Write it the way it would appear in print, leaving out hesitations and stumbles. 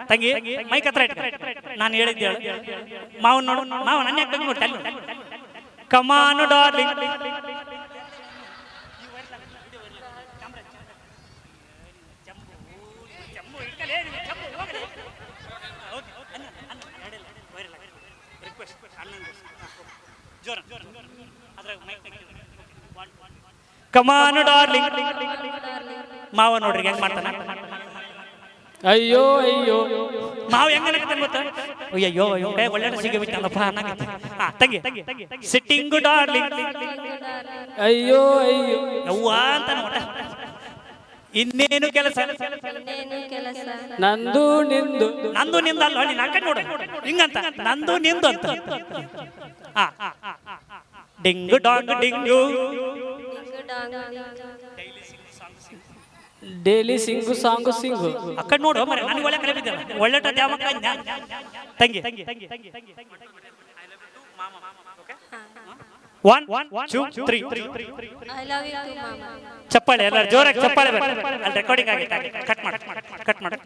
ತಂಗಿ ಮೈಕ್ ಹತ್ರ ಇಟ್ಕ. ನಾನು ಹೇಳಿದ್ದೆ ಮಾವನ್ ನೋಡು, ಮಾವ ನನ್ನ ಯಾಕೆ ತಂಗಿ ನೋಡ್ತಾ ಕಮಾನು ಡಾರ್ಲಿಂಗ್. ಕಮಾನು ಡಾರ್ಲಿಂಗ್. ಮಾವ ನೋಡ್ರಿ ಹೆಂಗ್ ಮಾಡ್ತಾನ. ಅಯ್ಯೋ ಅಯ್ಯೋ ಮಾವ ಹೆಂಗ ಗೊತ್ತ. ಅಯ್ಯೋ ಒಳ್ಳೆ ಸಿಗಿ ಬಿಟ್ಟಲ್ಲಪ್ಪ. ತಂಗಿ ಸಿಟ್ಟಿಂಗ್ ಡಾರ್ಲಿಂಗ್. ಅಯ್ಯೋ ಅಯ್ಯೋ ಯವ್ವ ಅಂತ ನೋಟ. ಇನ್ನೇನು ಕೆಲಸ ನಂದು ನಿಂದು. ನಂದು ನಿಂದು ಅಲ್ಲ ನೀನ್ ಆ ಕಡೆ ನೋಡು ಹಿಂಗಂತ. ನಂದು ನಿಂದು ಅಂತ. ಡಿಂಗು ಡಾಂಗ್ ಡಿಂಗು ಡೈಲಿ ಸಿಂಗು ಸಾಂಗು ಸಿಂಗು. ಆ ಕಡೆ ನೋಡು ಮರೆ ನನಗೆ ಒಳ್ಳೆ ಕರೆ ಬಿದ್ದ. ಒಳ್ಳೆ ಯಾವ ತಂಗಿ 1 2 3 ಚಪ್ಪಾಳೆ ಎಲ್ಲರೂ ಜೋರಾಗಿ ಚಪ್ಪಾಳೆ. ಅಲ್ಲಿ ರೆಕಾರ್ಡಿಂಗ್ ಆಗಿತ್ತು. ಕಟ್ ಮಾಡಿ